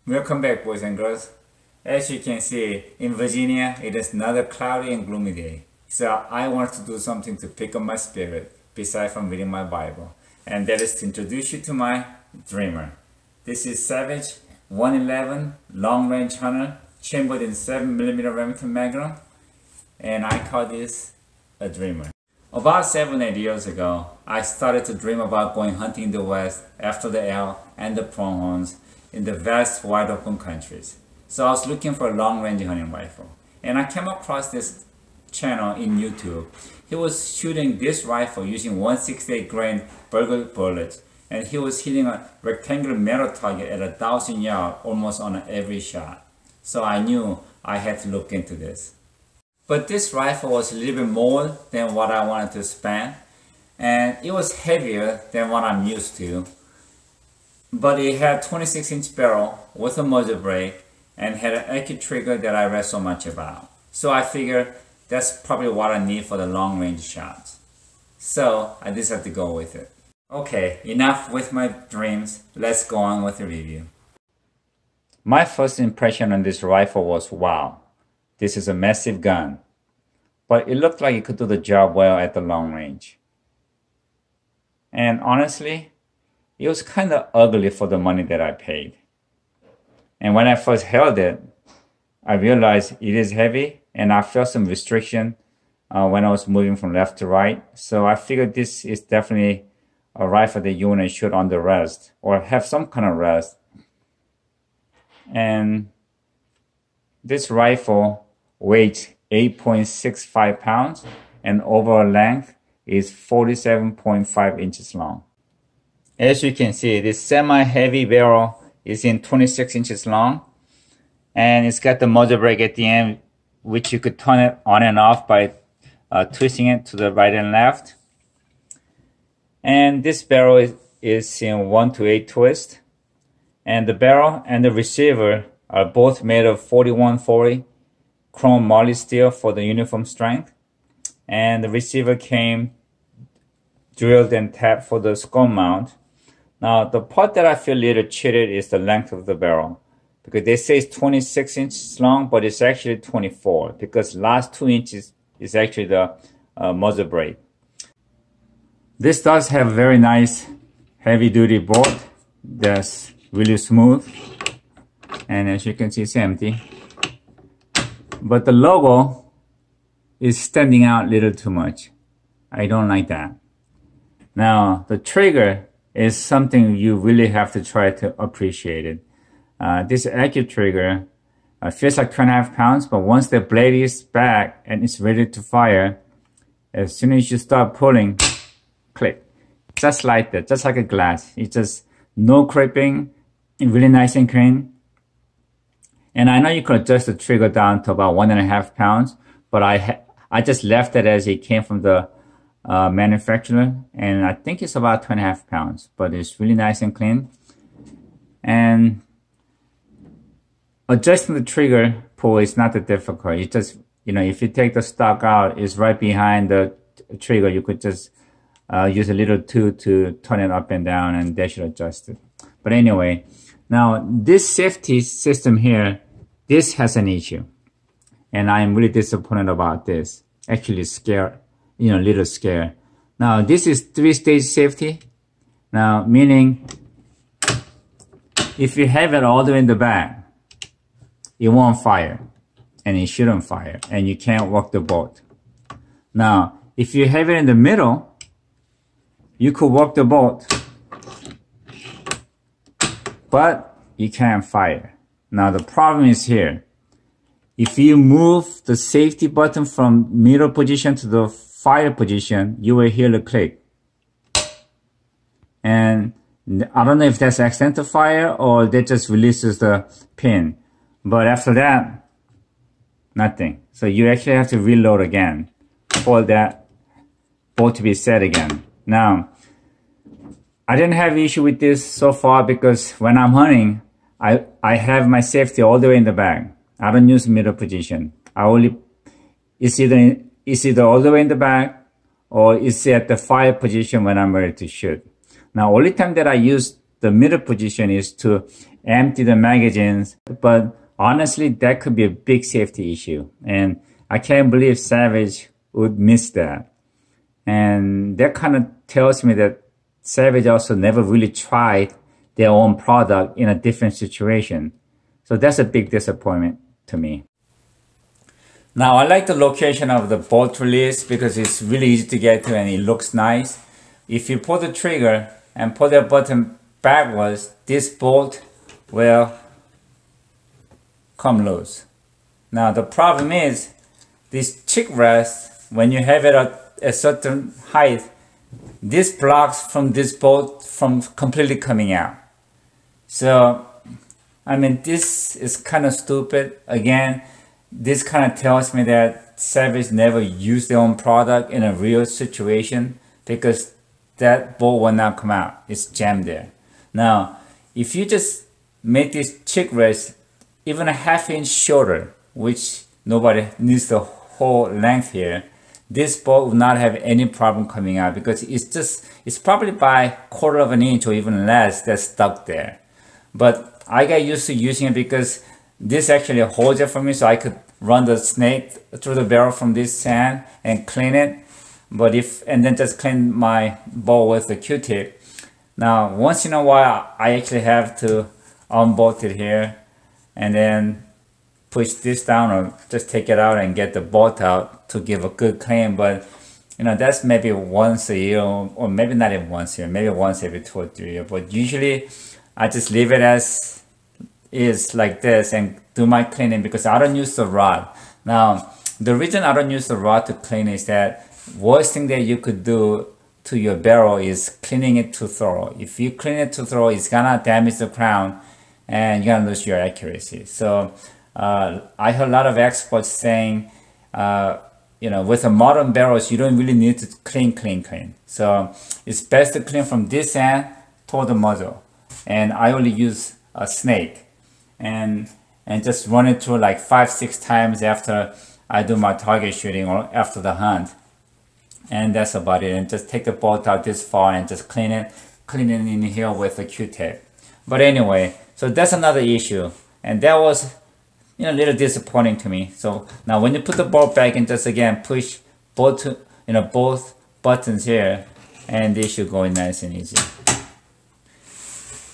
Welcome back, boys and girls. As you can see, in Virginia, it is another cloudy and gloomy day. So I wanted to do something to pick up my spirit, besides from reading my Bible. And that is to introduce you to my Dreamer. This is Savage 111 Long Range Hunter, chambered in 7mm Remington Magnum. And I call this a Dreamer. About 7-8 years ago, I started to dream about going hunting in the West after the elk and the pronghorns in the vast wide open countries. So I was looking for a long-range hunting rifle, and I came across this channel in YouTube. He was shooting this rifle using 168 grain burgle bullets, and he was hitting a rectangular metal target at 1,000 yards almost on every shot. So I knew I had to look into this. But this rifle was a little bit more than what I wanted to spend, and it was heavier than what I'm used to. But it had 26-inch barrel with a muzzle brake and had an accurate trigger that I read so much about. So I figured that's probably what I need for the long range shots. So I decided to go with it. Okay, enough with my dreams. Let's go on with the review. My first impression on this rifle was, wow, this is a massive gun. But it looked like it could do the job well at the long range. And honestly, it was kind of ugly for the money that I paid. And when I first held it, I realized it is heavy, and I felt some restriction when I was moving from left to right. So I figured this is definitely a rifle that you want to shoot on the rest or have some kind of rest. And this rifle weighs 8.65 pounds and overall length is 47.5 inches long. As you can see, this semi-heavy barrel is in 26 inches long, and it's got the muzzle brake at the end, which you could turn it on and off by twisting it to the right and left. And this barrel is in 1-to-8 twist, and the barrel and the receiver are both made of 4140 chrome moly steel for the uniform strength, and the receiver came drilled and tapped for the skull mount. Now, the part that I feel a little cheated is the length of the barrel, because they say it's 26 inches long, but it's actually 24, because last 2 inches is actually the muzzle brake. This does have a very nice heavy-duty bolt that's really smooth, and as you can see, it's empty. But the logo is standing out a little too much. I don't like that. Now, the trigger is something you really have to try to appreciate it. This accurate trigger feels like 2.5 pounds, but once the blade is back and it's ready to fire, as soon as you start pulling, click. Just like that, just like a glass. It's just no crimping, really nice and clean. And I know you could adjust the trigger down to about 1.5 pounds, but I just left it as it came from the manufacturer, and I think it's about 2.5 pounds, but it's really nice and clean. And adjusting the trigger pull is not that difficult. You just, if you take the stock out, it's right behind the trigger. You could just use a little tool to turn it up and down, and that should adjust it. But anyway, now this safety system here, this has an issue, and I'm really disappointed about this. Actually scared. A little scared. Now, this is 3-stage safety. Now, meaning if you have it all the way in the back, it won't fire, and it shouldn't fire, and you can't work the bolt. Now, if you have it in the middle, you could work the bolt, but you can't fire. Now, the problem is here. If you move the safety button from middle position to the fire position, you will hear the click. And I don't know if that's accidental fire or that just releases the pin. But after that, nothing. So you actually have to reload again for that bolt to be set again. Now, I didn't have issue with this so far because when I'm hunting, I have my safety all the way in the back. I don't use middle position. It's either all the way in the back or it's at the fire position when I'm ready to shoot. Now, only time that I use the middle position is to empty the magazines. But honestly, that could be a big safety issue. And I can't believe Savage would miss that. And that kind of tells me that Savage also never really tried their own product in a different situation. So that's a big disappointment to me. Now, I like the location of the bolt release because it's really easy to get to and it looks nice. If you pull the trigger and pull that button backwards, this bolt will come loose. Now, the problem is this cheek rest, when you have it at a certain height, this blocks from this bolt from completely coming out. So, I mean, this is kind of stupid. Again, this kind of tells me that Savage never used their own product in a real situation because that bolt will not come out. It's jammed there. Now, if you just make this cheek rest even a ½ inch shorter, which nobody needs the whole length here, this bolt will not have any problem coming out because it's probably by 1/4 of an inch or even less that's stuck there. But I got used to using it because this actually holds it for me, so I could run the snake through the barrel from this sand and clean it. But and then just clean my bowl with the Q-tip. Now, once in a while, I actually have to unbolt it here and then push this down or just take it out and get the bolt out to give a good clean. But you know, that's maybe once a year or maybe not even once a year, maybe once every 2 or 3 years. But usually I just leave it as is like this and do my cleaning because I don't use the rod. Now, the reason I don't use the rod to clean is that worst thing that you could do to your barrel is cleaning it too thorough. If you clean it too thorough, it's gonna damage the crown and you're gonna lose your accuracy. So I heard a lot of experts saying, you know, with the modern barrels, you don't really need to clean. So it's best to clean from this end toward the muzzle. And I only use a snake and just run it through like 5-6 times after I do my target shooting or after the hunt. And that's about it. And just take the bolt out this far and just clean it in here with a Q-tip. But anyway, so that's another issue. And that was, you know, a little disappointing to me. So now when you put the bolt back and just again push both buttons here, and they should go in nice and easy.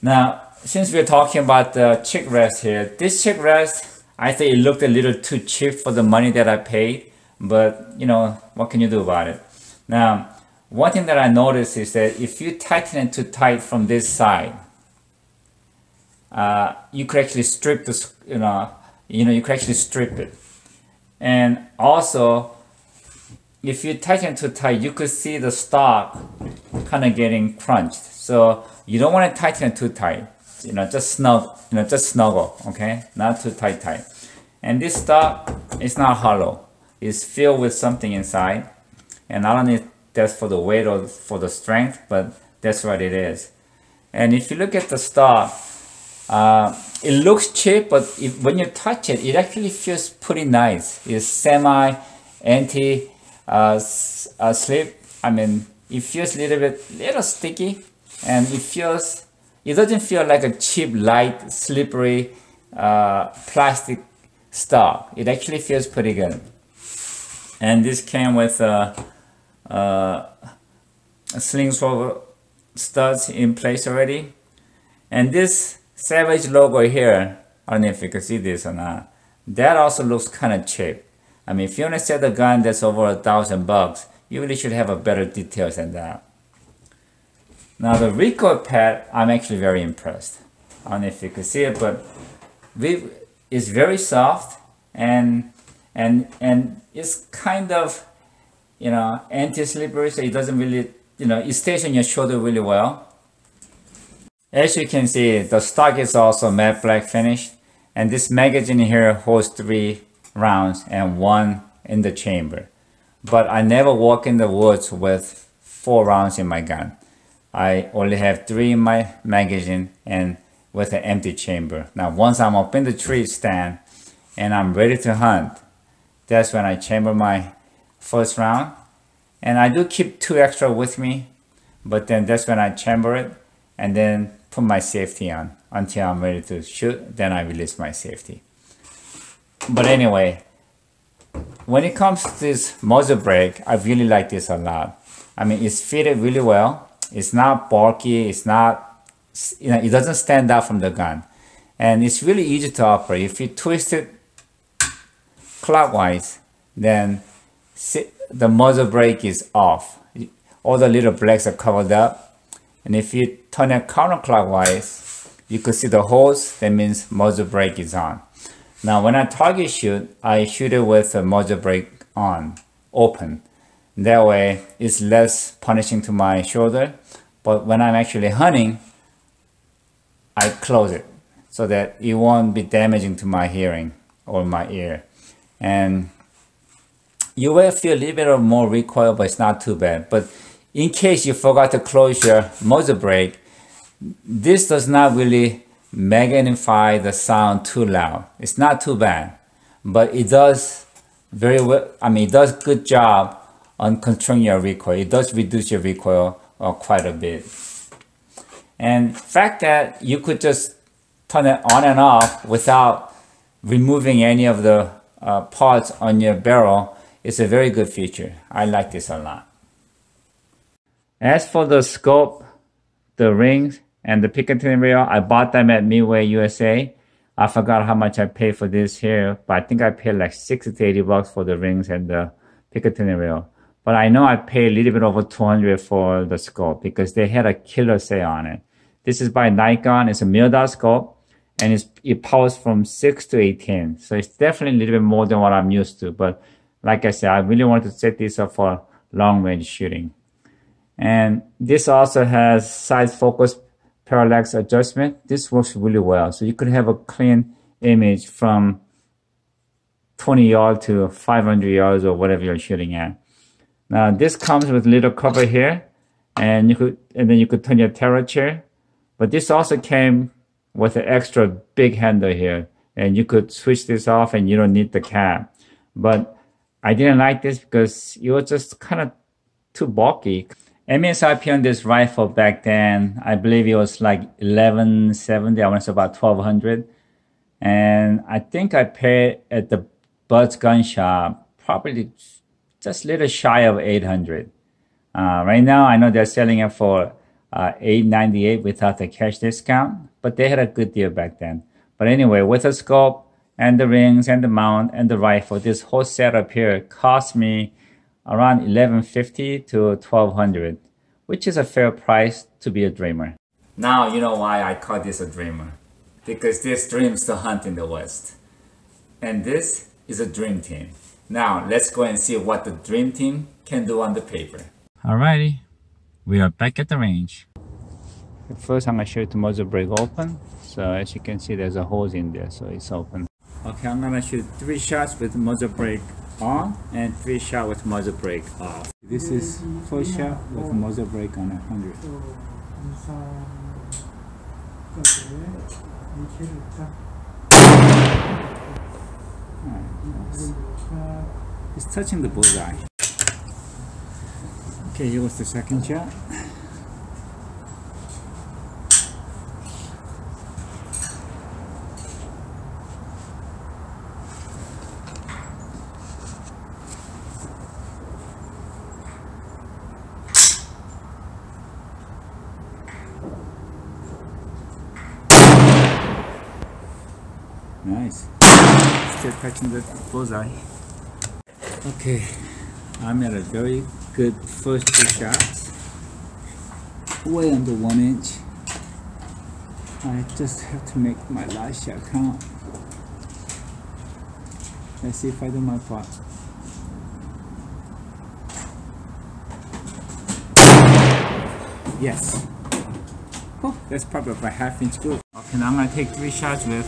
Now, since we're talking about the cheek rest here, this cheek rest, I think it looked a little too cheap for the money that I paid, but you know, what can you do about it? Now, one thing that I noticed is that if you tighten it too tight from this side, you could actually strip this, you could actually strip it. And also, if you tighten it too tight, you could see the stock kind of getting crunched. So you don't want to tighten it too tight. Just snuggle, okay? Not too tight. And this stock is not hollow. It's filled with something inside. And I don't know if that's for the weight or for the strength, but that's what it is. And if you look at the stock, it looks cheap, but when you touch it, it actually feels pretty nice. It's semi anti slip. I mean, it feels a little sticky, and it doesn't feel like a cheap, light, slippery plastic stock. It actually feels pretty good. And this came with slingshot studs in place already. And this Savage logo here, I don't know if you can see this or not, that also looks kind of cheap. I mean, if you want to sell a gun that's over $1,000, you really should have a better details than that. Now the Recoil Pad, I'm actually very impressed. I don't know if you can see it, but it's very soft and it's kind of, anti-slippery, so it doesn't really, it stays on your shoulder really well. As you can see, the stock is also matte black finished, and this magazine here holds 3 rounds and 1 in the chamber. But I never walk in the woods with 4 rounds in my gun. I only have 3 in my magazine and with an empty chamber. Now once I'm up in the tree stand and I'm ready to hunt, that's when I chamber my first round. And I do keep 2 extra with me, but then that's when I chamber it and then put my safety on until I'm ready to shoot, then I release my safety. But anyway, when it comes to this muzzle brake, I really like this a lot. I mean, it's fitted really well. It's not bulky. It's not, it doesn't stand out from the gun. And it's really easy to operate. If you twist it clockwise, then the muzzle brake is off. All the little blades are covered up. And if you turn it counterclockwise, you could see the holes. That means muzzle brake is on. Now, when I target shoot, I shoot it with the muzzle brake on, open. That way, it's less punishing to my shoulder. But when I'm actually hunting, I close it so that it won't be damaging to my hearing or my ear. And you will feel a little bit of more recoil, but it's not too bad. But in case you forgot to close your muzzle brake, this does not really magnify the sound too loud. It's not too bad, but it does very well. I mean, it does good job on controlling your recoil. It does reduce your recoil quite a bit. And the fact that you could just turn it on and off without removing any of the parts on your barrel is a very good feature. I like this a lot. As for the scope, the rings, and the Picatinny rail, I bought them at Midway USA. I forgot how much I paid for this here, but I think I paid like 60 to 80 bucks for the rings and the Picatinny rail. But I know I paid a little bit over 200 for the scope because they had a killer sale on it. This is by Nikon. It's a mirror scope, and it powers from 6 to 18. So it's definitely a little bit more than what I'm used to. But like I said, I really wanted to set this up for long range shooting. And this also has side focus parallax adjustment. This works really well. So you could have a clean image from 20 yards to 500 yards or whatever you're shooting at. Now this comes with a little cover here, and then you could turn your terra chair. But this also came with an extra big handle here, and you could switch this off and you don't need the cap. But I didn't like this because it was just kind of too bulky. Msrp on this rifle back then, I believe it was like $11.70. I want to say about $1,200. And I think I paid at the Bud's gun shop probably just a little shy of $800. Right now, I know they're selling it for $898 without the cash discount, but they had a good deal back then. But anyway, with the scope and the rings and the mount and the rifle, this whole setup here cost me around $1,150 to $1,200, which is a fair price to be a dreamer. Now you know why I call this a dreamer. Because this dreams to hunt in the West. And this is a dream team. Now let's go and see what the dream team can do on the paper. Alrighty, we are back at the range. First I'm going to show you the muzzle brake open. So as you can see, there's a hose in there, so it's open. Okay, I'm going to shoot 3 shots with muzzle brake on and 3 shots with muzzle brake off. This is first shot with muzzle brake on 100. Nice. It's touching the bullseye. Okay, here was the second shot. Nice. Still touching the bullseye. Okay, I'm at a very good first 2 shots. Way under 1 inch. I just have to make my last shot count. Let's see if I do my part. Yes. Oh, that's probably about 1/2 inch good. Okay, now I'm gonna take 3 shots with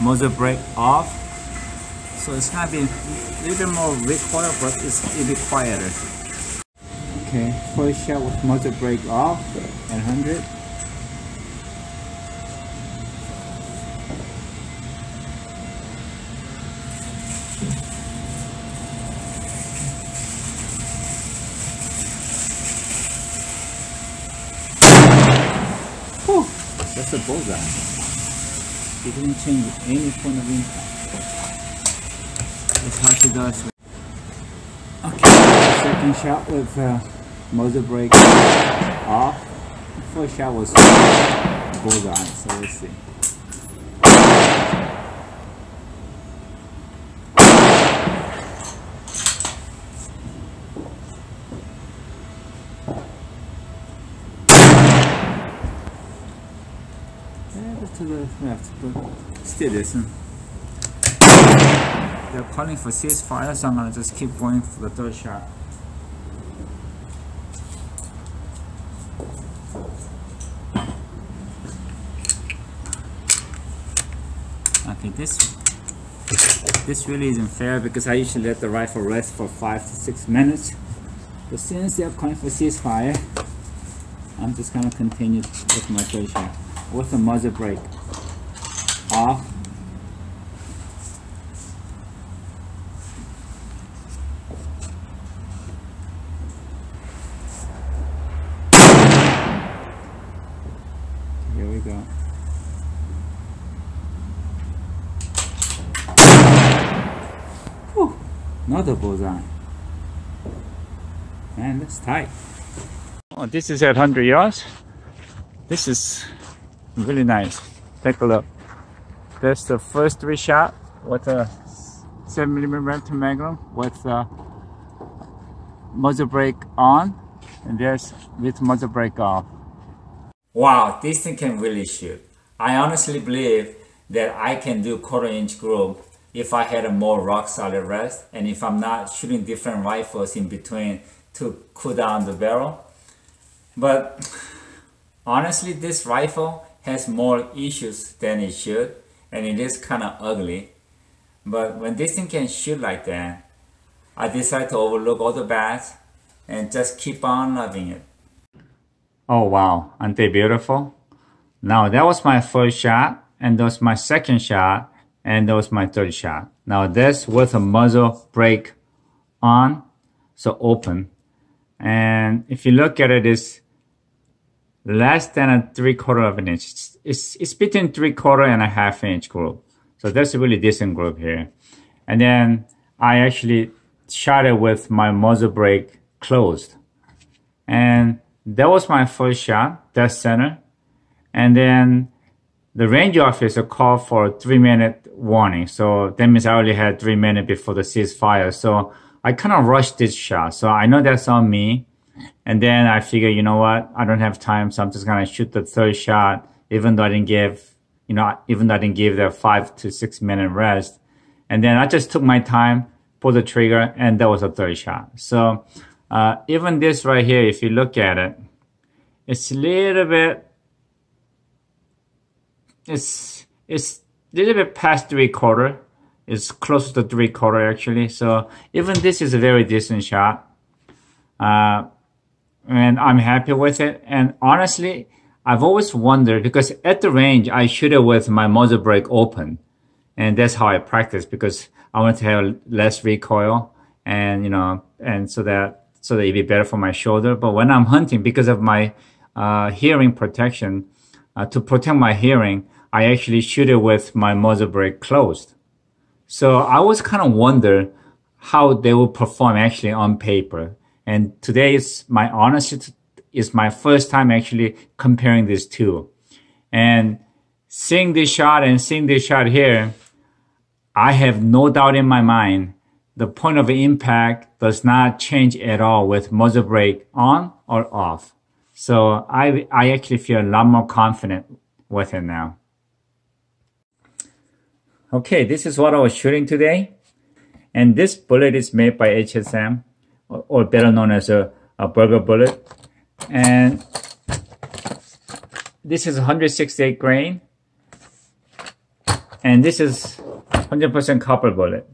muzzle brake off, so it's gonna be a little bit more recoil, but it'll be quieter. Okay, first shot with muzzle brake off at 100. Whew. That's a bullseye. It didn't change any point of impact. That's how she does. Okay, second shot with muzzle brake off. The first shot was bullseye, so let's see. To the left, but still isn't. They're calling for ceasefire, so I'm gonna just keep going for the third shot. Okay, this really isn't fair because I usually let the rifle rest for 5 to 6 minutes. But since they're calling for ceasefire, I'm just gonna continue with my third shot. With the muzzle brake off. Here we go. Whew, another bullseye. Man, that's tight. Oh, this is at 100 yards. This is really nice. Take a look. That's the first 3 shot with a 7mm Magnum with muzzle brake on, and there's with muzzle brake off. Wow, this thing can really shoot. I honestly believe that I can do 1/4-inch groove if I had a more rock solid rest and if I'm not shooting different rifles in between to cool down the barrel. But honestly, this rifle has more issues than it should, and it is kind of ugly. But when this thing can shoot like that, I decided to overlook all the bads and just keep on loving it. Oh wow, aren't they beautiful? Now that was my first shot, and that was my second shot, and that was my third shot. Now this with a muzzle brake on, so open. And if you look at it, it's less than a 3/4 of an inch. It's between 3/4 and a 1/2 inch groove. So that's a really decent groove here. And then I actually shot it with my muzzle brake closed. And that was my first shot, dead center. And then the range officer called for a 3-minute warning. So that means I only had 3 minutes before the ceasefire. So I kind of rushed this shot. So I know that's on me. And then I figured, you know what, I don't have time, so I'm just gonna shoot the third shot, even though I didn't give, the 5 to 6 minute rest. And then I just took my time, pulled the trigger, and that was a third shot. So even this right here, if you look at it, it's a little bit, it's a little bit past 3/4. It's close to 3/4 actually. So even this is a very decent shot. And I'm happy with it. And honestly, I've always wondered, because at the range, I shoot it with my muzzle brake open. And that's how I practice, because I want to have less recoil and, and so that it'd be better for my shoulder. But when I'm hunting, because of my hearing protection, to protect my hearing, I actually shoot it with my muzzle brake closed. So I was kind of wonder how they will perform actually on paper. And today is my first time actually comparing these two. And seeing this shot and seeing this shot here, I have no doubt in my mind the point of impact does not change at all with muzzle brake on or off. So I actually feel a lot more confident with it now. Okay, this is what I was shooting today. And this bullet is made by HSM, or better known as a burger bullet. And this is 168 grain. And this is 100% copper bullet.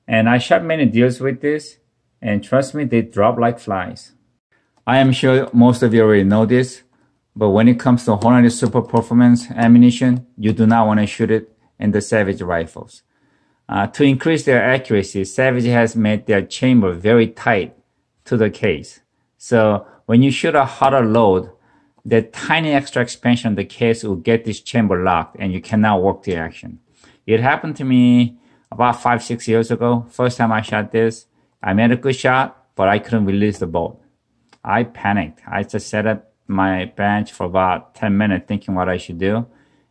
And I shot many deers with this, and trust me, they drop like flies. I am sure most of you already know this, but when it comes to Hornady Super Performance ammunition, you do not want to shoot it in the Savage rifles. To increase their accuracy, Savage has made their chamber very tight to the case. So when you shoot a hotter load, the tiny extra expansion of the case will get this chamber locked and you cannot work the action. It happened to me about 5-6 years ago. First time I shot this, I made a good shot, but I couldn't release the bolt. I panicked. I just sat at my bench for about 10 minutes thinking what I should do.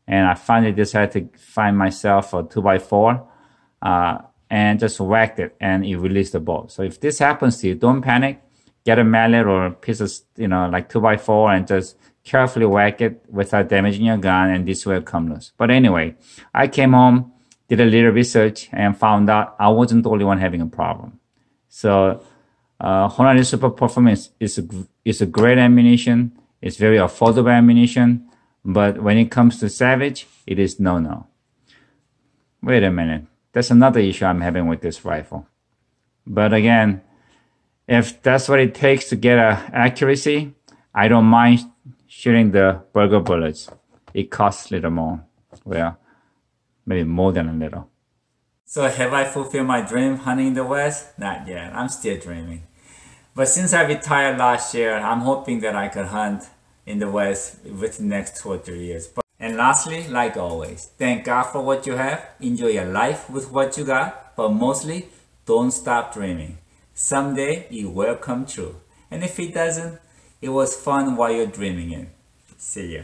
And I finally decided to find myself a 2x4 and just whacked it and it released the bolt. So if this happens to you, don't panic. Get a mallet or a piece of, like 2x4 and just carefully whack it without damaging your gun, and this will come loose. But anyway, I came home, did a little research, and found out I wasn't the only one having a problem. So Honda Super Performance is a great ammunition. It's very affordable ammunition. But when it comes to Savage, it is no-no. Wait a minute. That's another issue I'm having with this rifle. But again, if that's what it takes to get accuracy, I don't mind shooting the burger bullets. It costs a little more. Well, maybe more than a little. So have I fulfilled my dream hunting in the West? Not yet. I'm still dreaming. But since I retired last year, I'm hoping that I could hunt in the West within the next 2 or 3 years. And lastly, like always, thank God for what you have. Enjoy your life with what you got. But mostly, don't stop dreaming. Someday it will come true. And if it doesn't, it was fun while you're dreaming it. See ya.